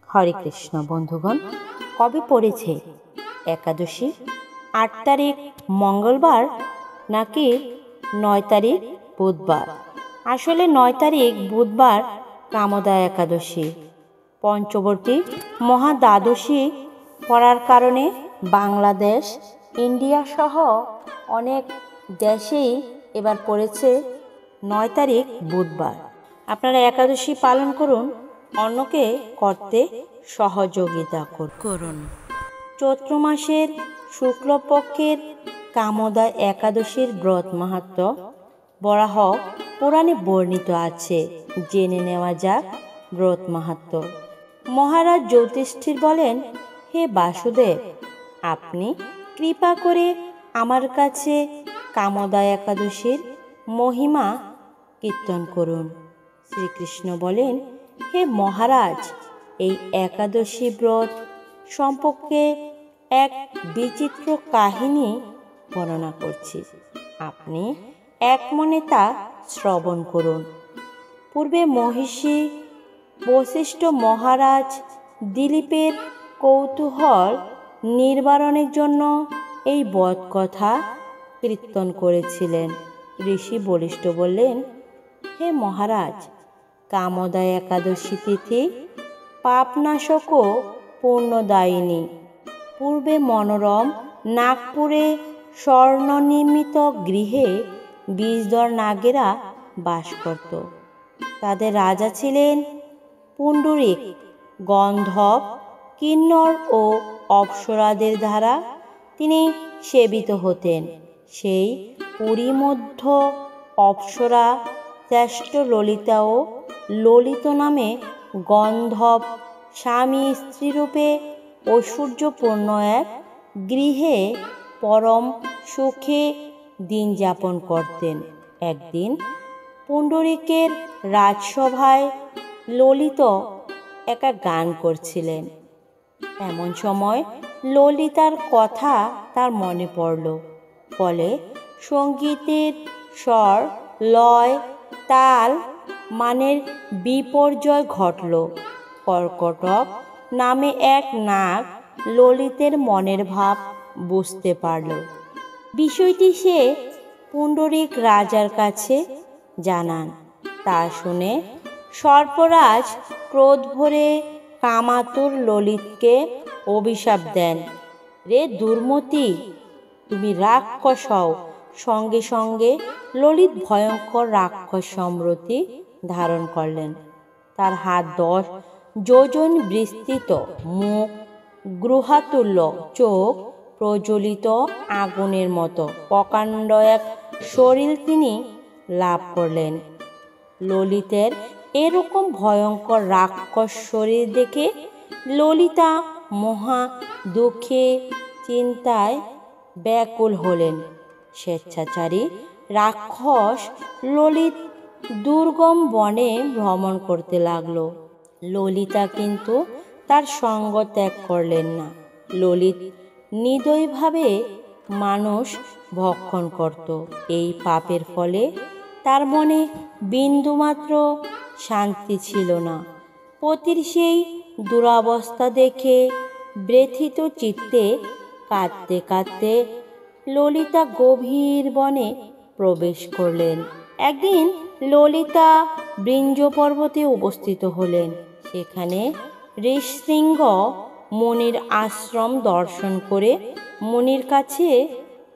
হরে কৃষ্ণ বন্ধুগণ, কবে পড়েছে একাদশী? ৮ তারিখ মঙ্গলবার নাকি ৯ তারিখ বুধবার? আসলে ৯ তারিখ বুধবার কামদা একাদশী। পঞ্চবর্তী মহাদ্বাদশী পড়ার কারণে বাংলাদেশ, ইন্ডিয়া সহ অনেক দেশেই এবার পড়েছে ৯ তারিখ বুধবার। আপনারা একাদশী পালন করুন, অন্যকে করতে সহযোগিতা করুন। চৈত্র মাসের শুক্লপক্ষের কামদা একাদশীর ব্রত মাহাত্ম্য বরাহ পুরাণে বর্ণিত আছে। জেনে নেওয়া যাক ব্রত মাহাত্ম্য। মহারাজ যুধিষ্ঠির বলেন, হে বাসুদেব, আপনি কৃপা করে আমার কাছে কামদা একাদশীর মহিমা কীর্তন করুন। শ্রীকৃষ্ণ বলেন, হে মহারাজ, এই একাদশী ব্রত সম্পর্কে এক বিচিত্র কাহিনী বর্ণনা করছি, আপনি এক মনে তা শ্রবণ করুন। পূর্বে মহিষী বশিষ্ঠ মহারাজ দিলীপের কৌতূহল নিবারণের জন্য এই বদ কথা কীর্তন করেছিলেন। ঋষি বশিষ্ঠ বললেন, হে মহারাজ, কামদা একাদশী তিথি পাপনাশক ও পুণ্যদায়িনী। পূর্বে মনোরম নাগপুরে স্বর্ণনির্মিত গৃহে বিষধর নাগেরা বাস করত। তাদের রাজা ছিলেন পুণ্ডরিক। গন্ধর্ব, কিন্নর ও অপ্সরাদের দ্বারা তিনি সেবিত হতেন। সেই পুরী মধ্য অপ্সরা শ্রেষ্ঠ ললিতা ও ললিত নামে গন্ধর্ব স্বামী স্ত্রীরূপে ঐশ্বর্যপূর্ণ এক গৃহে পরম সুখে দিন যাপন করতেন। একদিন পুণ্ডরিকের রাজসভায় ললিত একা গান করছিলেন। এমন সময় ললিতার কথা তার মনে পড়ল। ফলে সঙ্গীতের স্বর, লয়, তাল মানের বিপর্যয় ঘটল। কর্কটক নামে এক নাগ ললিতের মনের ভাব বুঝতে পারল। বিষয়টি সে পুণ্ডরিক রাজার কাছে জানান। তা শুনে সর্পরাজ ক্রোধ ভরে কামাতুর ললিতকে অভিশাপ দেন, রে দুর্মতি, তুমি রাক্ষস হও। সঙ্গে সঙ্গে ললিত ভয়ঙ্কর রাক্ষস সমৃদ্ধি ধারণ করলেন। তার হাত 10 যোজন বিস্তৃত, মুখ গ্রহাতুল্য, চোখ প্রজ্বলিত আগুনের মতো প্রকাণ্ড এক শরীর তিনি লাভ করলেন। ললিতের এরকম ভয়ঙ্কর রাক্ষস শরীর দেখে ললিতা মহা দুঃখে চিন্তায় ব্যাকুল হলেন। স্বেচ্ছাচারী রাক্ষস ললিত দুর্গম বনে ভ্রমণ করতে লাগলো। ললিতা কিন্তু তার সঙ্গ ত্যাগ করলেন না। ললিত নির্দয়ভাবে মানুষ ভক্ষণ করত। এই পাপের ফলে তার মনে বিন্দুমাত্র শান্তি ছিল না। পতির সেই দুরবস্থা দেখে ব্যথিত চিত্তে কাঁদতে কাঁদতে ললিতা গভীর বনে প্রবেশ করলেন। একদিন ললিতা বৃঞ্জ পর্বতে উপস্থিত হলেন। সেখানে ঋষশৃঙ্গ মুনির আশ্রম দর্শন করে মুনির কাছে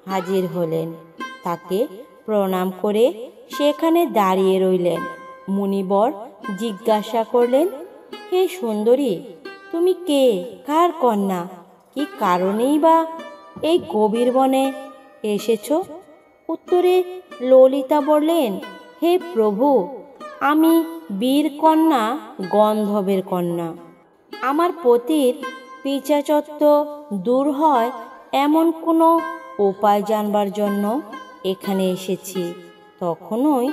হাজির হলেন। তাকে প্রণাম করে সেখানে দাঁড়িয়ে রইলেন। মুনিবর জিজ্ঞাসা করলেন, হে সুন্দরী, তুমি কে, কার কন্যা, কি কারণেই বা এই গভীর বনে এসেছ? উত্তরে ললিতা বললেন, হে প্রভু, আমি বীরকন্যা গন্ধর্বের কন্যা। আমার পতির পিশাচত্ব দূর হয় এমন কোনো উপায় জানবার জন্য এখানে এসেছি। তখনই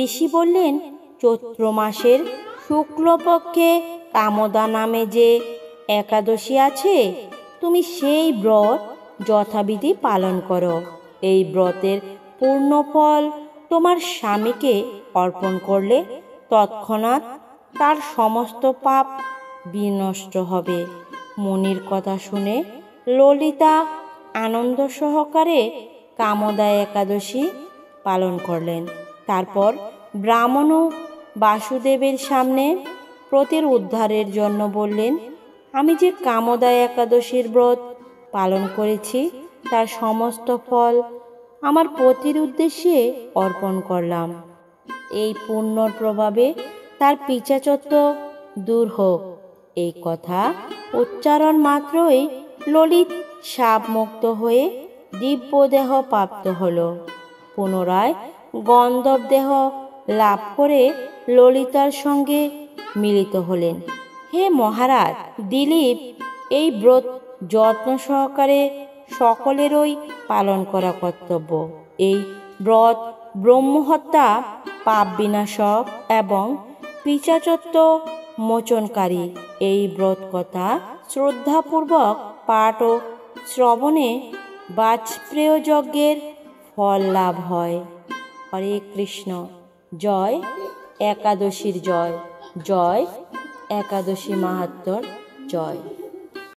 ঋষি বললেন, চৈত্র মাসের শুক্লপক্ষে কামদা নামে যে একাদশী আছে, তুমি সেই ব্রত যথাবিধি পালন করো। এই ব্রতের পূর্ণ ফল তোমার স্বামীকে অর্পণ করলে তৎক্ষণাৎ তার সমস্ত পাপ বিনষ্ট হবে। মুনির কথা শুনে ললিতা আনন্দ সহকারে কামদা একাদশী পালন করলেন। তারপর ব্রাহ্মণ বাসুদেবের সামনে প্রতির উদ্ধারের জন্য বললেন, আমি যে কামদা একাদশীর ব্রত পালন করেছি তার সমস্ত ফল আমার পতির উদ্দেশ্যে অর্পণ করলাম। এই পুণ্যর প্রভাবে তার পিশাচত্ব দূর হোক। এই কথা উচ্চারণ মাত্রই ললিত শাপমুক্ত হয়ে দিব্যদেহ প্রাপ্ত হল। পুনরায় গন্ধর্ব দেহ লাভ করে ললিতার সঙ্গে মিলিত হলেন। হে মহারাজ, দিলীপ, এই ব্রত যত্ন সহকারে সকলেরই পালন করা কর্তব্য। এই ব্রত ব্রহ্মহত্যা, পাপ বিনাশক এবং পিশাচত্ব মোচনকারী। এই ব্রত কথা শ্রদ্ধাপূর্বক পাঠ ও শ্রবণে বাজপেয় যজ্ঞের ফল লাভ হয়। হরে কৃষ্ণ। জয় একাদশীর জয়। জয় একাদশী মাহাত্ম্যর জয়।